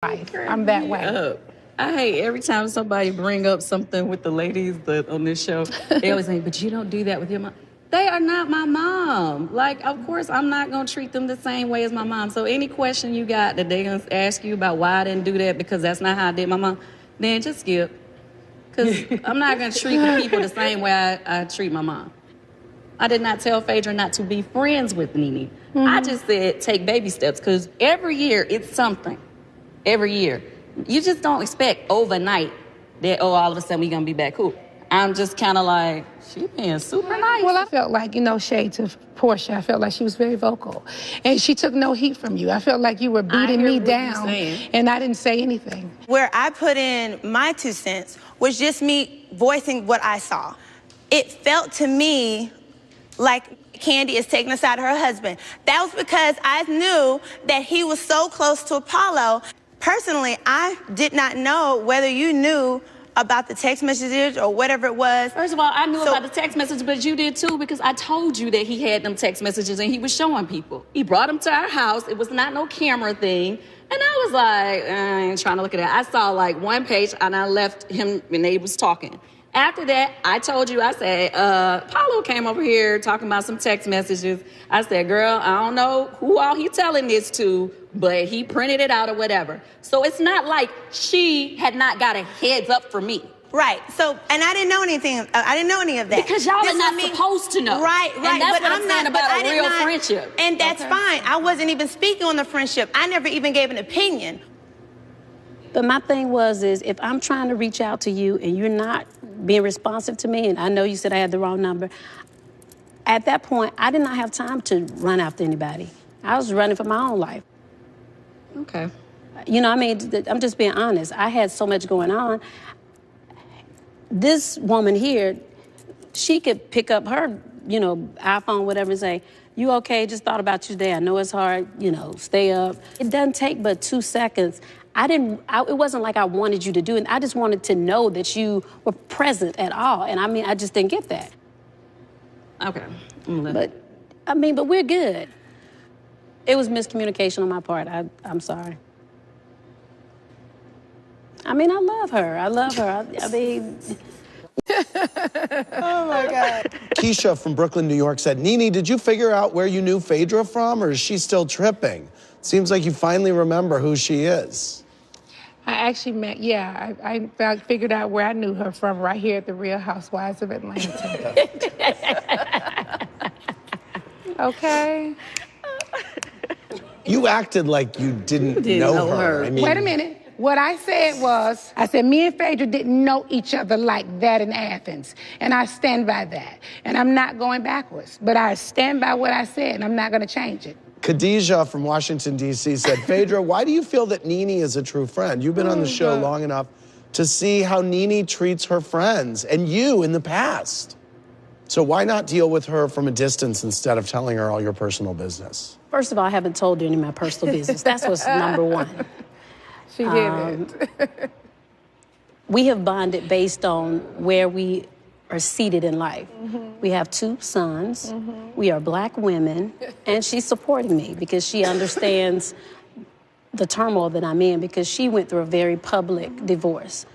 I'm that way. I hate every time somebody bring up something with the ladies on this show. They always say, but you don't do that with your mom. They are not my mom. Like, of course, I'm not going to treat them the same way as my mom. So any question you got that they're going to ask you about why I didn't do that because that's not how I did my mom, then just skip. Because I'm not going to treat the people the same way I treat my mom. I did not tell Phaedra not to be friends with Nene. I just said take baby steps because every year it's something. Every year. You just don't expect overnight that, oh, all of a sudden we're going to be back cool. I'm just kind of like, she being super nice. Well, I felt like, shade to Portia. I felt like she was very vocal. And she took no heat from you. I felt like you were beating me down, and I didn't say anything. Where I put in my 2 cents was just me voicing what I saw. It felt to me like Kandi is taking the side of her husband. That was because I knew that he was so close to Apollo. Personally, I did not know whether you knew about the text messages or whatever it was. First of all, I knew about the text messages, but you did too because I told you that he had them text messages and he was showing people. He brought them to our house. It was not no camera thing. And I was like, I ain't trying to look at that. I saw like one page and I left him when they was talking. After that, I told you, I said, Paulo came over here talking about some text messages. I said, girl, I don't know who all he telling this to, but he printed it out or whatever. So it's not like she had not got a heads up for me. Right. So, and I didn't know anything. I didn't know any of that. Because y'all are not supposed to know. Right. And that's what I'm saying about a real friendship. And that's fine. I wasn't even speaking on the friendship. I never even gave an opinion. But my thing is if I'm trying to reach out to you and you're not being responsive to me, and I know you said I had the wrong number, at that point, I did not have time to run after anybody. I was running for my own life. Okay. I'm just being honest. I had so much going on. This woman here, she could pick up her, iPhone, whatever, and say, you okay? Just thought about you today. I know it's hard, stay up. It doesn't take but 2 seconds. It wasn't like I wanted you to do it. I just wanted to know that you were present at all. And I just didn't get that. Okay. But we're good. It was miscommunication on my part. I'm sorry. I love her. Oh, my God. Keisha from Brooklyn, New York said, Nene, did you figure out where you knew Phaedra from, or is she still tripping? Seems like you finally remember who she is. I actually I figured out where I knew her from right here at the Real Housewives of Atlanta. Okay? You acted like you didn't know her. Wait a minute. What I said was, me and Phaedra didn't know each other like that in Athens. And I stand by that. And I'm not going backwards. But I stand by what I said, and I'm not going to change it. Khadijah from Washington, D.C. said, Phaedra, why do you feel that Nene is a true friend? You've been on the show long enough to see how Nene treats her friends and you in the past. So why not deal with her from a distance instead of telling her all your personal business? First of all, I haven't told her any of my personal business. That's what's number one. She didn't. We have bonded based on where we are seated in life. We have 2 sons. We are Black women. And she's supporting me because she understands the turmoil that I'm in because she went through a very public divorce.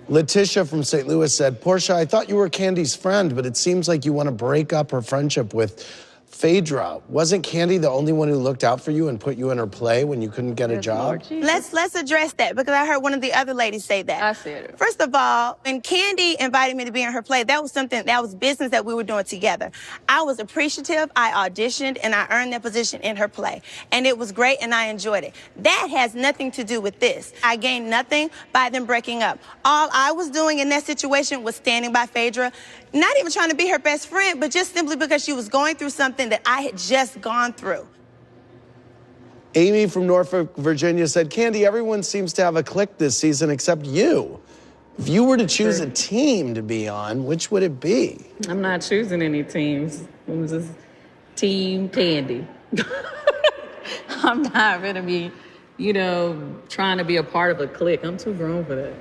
Letitia from St. Louis said, Portia, I thought you were Kandi's friend, but it seems like you want to break up her friendship with Phaedra. Wasn't Kandi the only one who looked out for you and put you in her play when you couldn't get a job? Let's address that because I heard one of the other ladies say that. I said it. First of all, when Kandi invited me to be in her play, that was business that we were doing together. I was appreciative, I auditioned, and I earned that position in her play. And it was great and I enjoyed it. That has nothing to do with this. I gained nothing by them breaking up. All I was doing in that situation was standing by Phaedra, not even trying to be her best friend, but just simply because she was going through something that I had just gone through. Amy from Norfolk, Virginia said, Kandi, everyone seems to have a clique this season except you. If you were to choose a team to be on, which would it be? I'm not choosing any teams. It was just Team Kandi. I'm not going to be, trying to be a part of a clique. I'm too grown for that.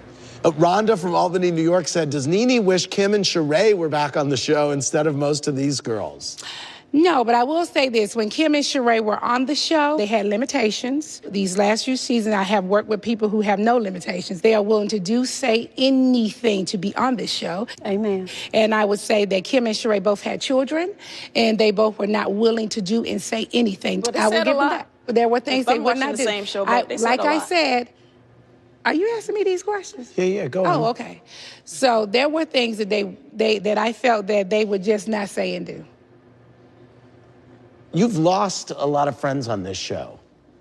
Rhonda from Albany, New York said, does Nene wish Kim and Sheree were back on the show instead of most of these girls? No, but I will say this. When Kim and Sheree were on the show, they had limitations. These last few seasons, I have worked with people who have no limitations. They are willing to do, say anything to be on this show. Amen. And I would say that Kim and Sheree both had children, and they both were not willing to do and say anything. Well, they I will said give a them lot. that. There were things If they I'm would watching not the do. same show, but they said like a I lot. said, are you asking me these questions? Yeah, go on. Oh, okay. So there were things that that I felt that they would just not say and do. You've lost a lot of friends on this show.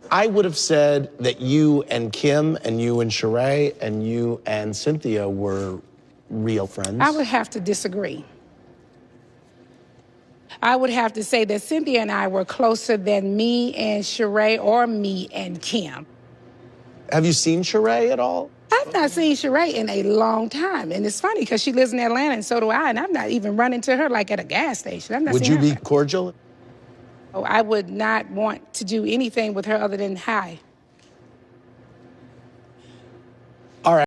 I would have said that you and Kim and you and Sheree and you and Cynthia were real friends. I would have to disagree. I would have to say that Cynthia and I were closer than me and Sheree or me and Kim. Have you seen Sheree at all? I've not seen Sheree in a long time. And it's funny because she lives in Atlanta and so do I. And I've not even run into her like at a gas station. I've not Would seen you her. be cordial? I would not want to do anything with her other than hi.